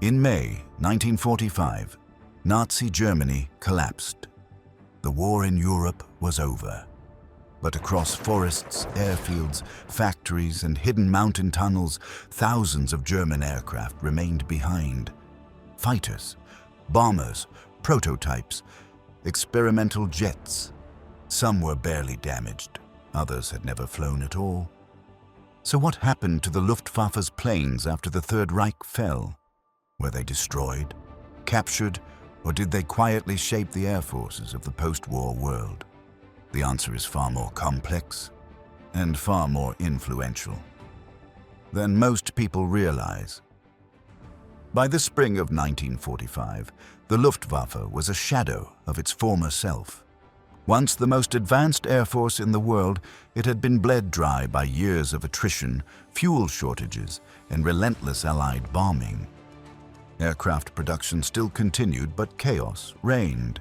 In May 1945, Nazi Germany collapsed. The war in Europe was over. But across forests, airfields, factories, and hidden mountain tunnels, thousands of German aircraft remained behind. Fighters, bombers, prototypes, experimental jets. Some were barely damaged, others had never flown at all. So what happened to the Luftwaffe's planes after the Third Reich fell? Were they destroyed, captured, or did they quietly shape the air forces of the post-war world? The answer is far more complex and far more influential than most people realize. By the spring of 1945, the Luftwaffe was a shadow of its former self. Once the most advanced air force in the world, it had been bled dry by years of attrition, fuel shortages, and relentless Allied bombing. Aircraft production still continued, but chaos reigned.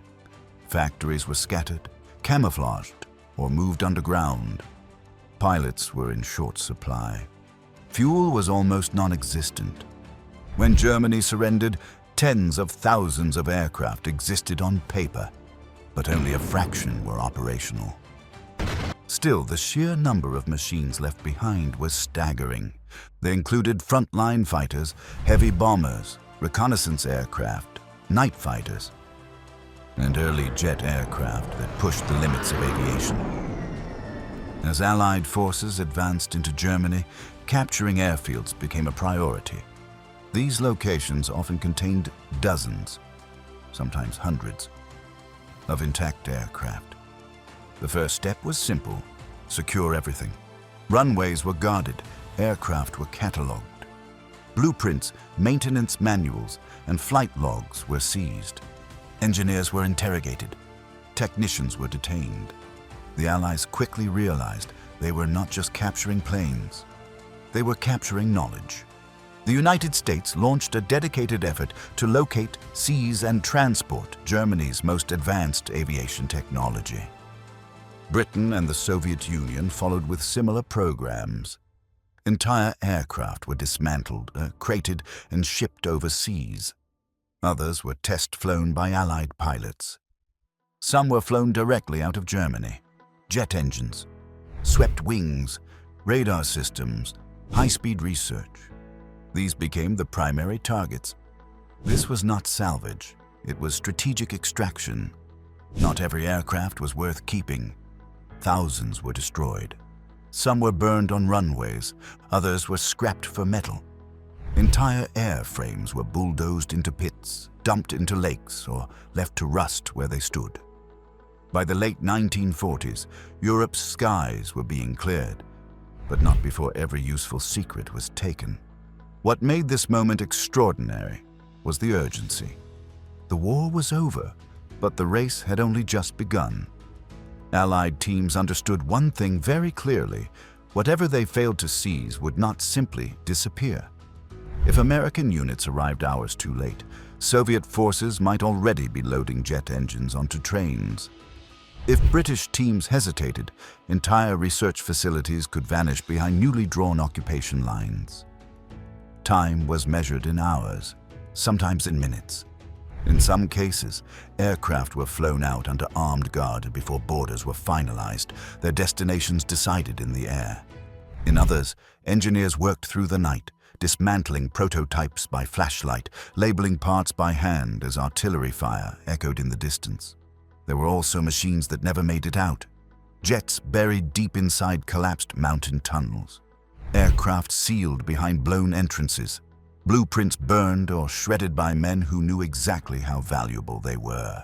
Factories were scattered, camouflaged, or moved underground. Pilots were in short supply. Fuel was almost non-existent. When Germany surrendered, tens of thousands of aircraft existed on paper, but only a fraction were operational. Still, the sheer number of machines left behind was staggering. They included frontline fighters, heavy bombers, reconnaissance aircraft, night fighters, and early jet aircraft that pushed the limits of aviation. As Allied forces advanced into Germany, capturing airfields became a priority. These locations often contained dozens, sometimes hundreds, of intact aircraft. The first step was simple: secure everything. Runways were guarded, aircraft were catalogued. Blueprints, maintenance manuals, and flight logs were seized. Engineers were interrogated. Technicians were detained. The Allies quickly realized they were not just capturing planes. They were capturing knowledge. The United States launched a dedicated effort to locate, seize, and transport Germany's most advanced aviation technology. Britain and the Soviet Union followed with similar programs. Entire aircraft were dismantled, crated, and shipped overseas. Others were test-flown by Allied pilots. Some were flown directly out of Germany. Jet engines, swept wings, radar systems, high-speed research. These became the primary targets. This was not salvage. It was strategic extraction. Not every aircraft was worth keeping. Thousands were destroyed. Some were burned on runways. Others were scrapped for metal. Entire airframes were bulldozed into pits, dumped into lakes, or left to rust where they stood. By the late 1940s, Europe's skies were being cleared, but not before every useful secret was taken. What made this moment extraordinary was the urgency. The war was over, but the race had only just begun. Allied teams understood one thing very clearly: whatever they failed to seize would not simply disappear. If American units arrived hours too late, Soviet forces might already be loading jet engines onto trains. If British teams hesitated, entire research facilities could vanish behind newly drawn occupation lines. Time was measured in hours, sometimes in minutes. In some cases, aircraft were flown out under armed guard before borders were finalized, their destinations decided in the air. In others, engineers worked through the night, dismantling prototypes by flashlight, labeling parts by hand as artillery fire echoed in the distance. There were also machines that never made it out. Jets buried deep inside collapsed mountain tunnels. Aircraft sealed behind blown entrances. Blueprints burned or shredded by men who knew exactly how valuable they were.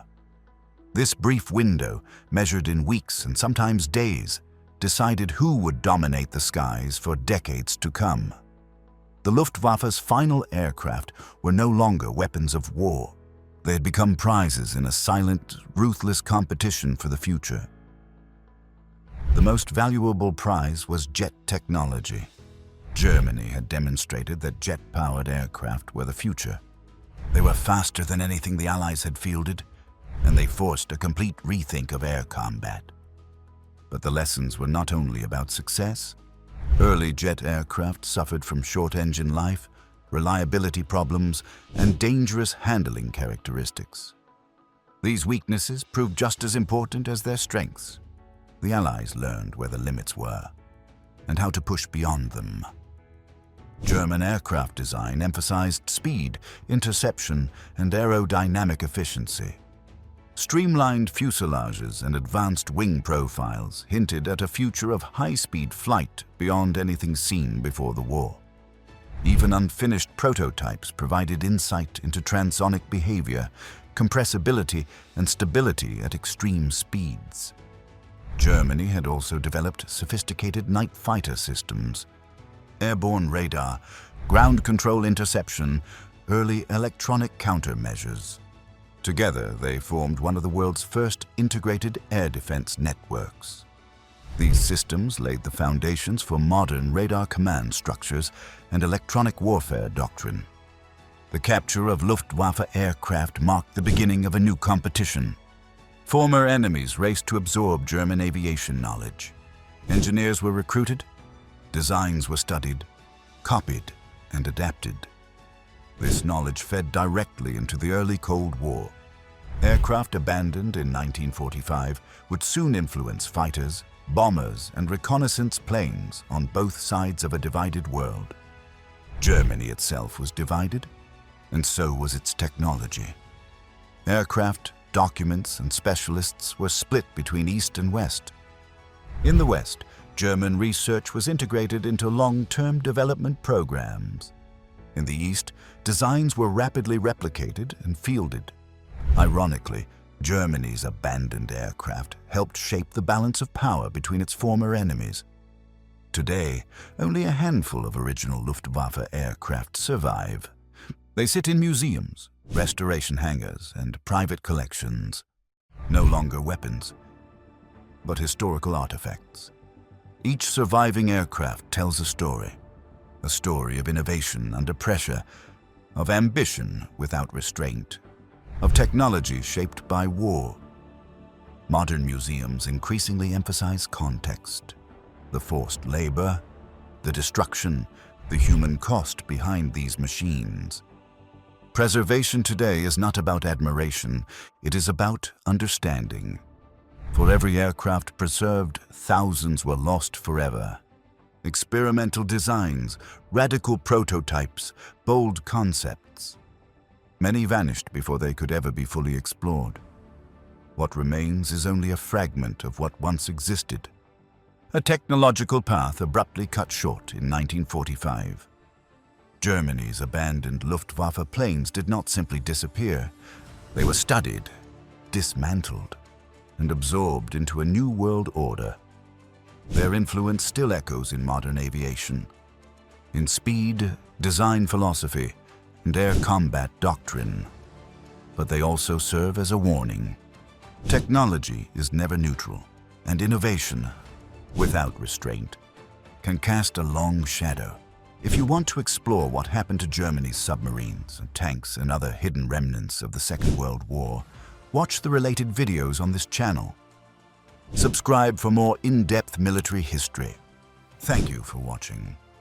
This brief window, measured in weeks and sometimes days, decided who would dominate the skies for decades to come. The Luftwaffe's final aircraft were no longer weapons of war. They had become prizes in a silent, ruthless competition for the future. The most valuable prize was jet technology. Germany had demonstrated that jet-powered aircraft were the future. They were faster than anything the Allies had fielded, and they forced a complete rethink of air combat. But the lessons were not only about success. Early jet aircraft suffered from short engine life, reliability problems, and dangerous handling characteristics. These weaknesses proved just as important as their strengths. The Allies learned where the limits were and how to push beyond them. German aircraft design emphasized speed, interception, and aerodynamic efficiency. Streamlined fuselages and advanced wing profiles hinted at a future of high-speed flight beyond anything seen before the war. Even unfinished prototypes provided insight into transonic behavior, compressibility, and stability at extreme speeds. Germany had also developed sophisticated night fighter systems, airborne radar, ground control interception, early electronic countermeasures. Together, they formed one of the world's first integrated air defense networks. These systems laid the foundations for modern radar command structures and electronic warfare doctrine. The capture of Luftwaffe aircraft marked the beginning of a new competition. Former enemies raced to absorb German aviation knowledge. Engineers were recruited, designs were studied, copied, and adapted. This knowledge fed directly into the early Cold War. Aircraft abandoned in 1945 would soon influence fighters, bombers, and reconnaissance planes on both sides of a divided world. Germany itself was divided, and so was its technology. Aircraft, documents, and specialists were split between East and West. In the West, German research was integrated into long-term development programs. In the East, designs were rapidly replicated and fielded. Ironically, Germany's abandoned aircraft helped shape the balance of power between its former enemies. Today, only a handful of original Luftwaffe aircraft survive. They sit in museums, restoration hangars, and private collections. No longer weapons, but historical artifacts. Each surviving aircraft tells a story of innovation under pressure, of ambition without restraint, of technology shaped by war. Modern museums increasingly emphasize context, the forced labor, the destruction, the human cost behind these machines. Preservation today is not about admiration, it is about understanding. For every aircraft preserved, thousands were lost forever. Experimental designs, radical prototypes, bold concepts. Many vanished before they could ever be fully explored. What remains is only a fragment of what once existed. A technological path abruptly cut short in 1945. Germany's abandoned Luftwaffe planes did not simply disappear. They were studied, dismantled, and absorbed into a new world order. Their influence still echoes in modern aviation, in speed, design philosophy, and air combat doctrine. But they also serve as a warning. Technology is never neutral, and innovation, without restraint, can cast a long shadow. If you want to explore what happened to Germany's submarines, tanks, and other hidden remnants of the Second World War, watch the related videos on this channel. Subscribe for more in-depth military history. Thank you for watching.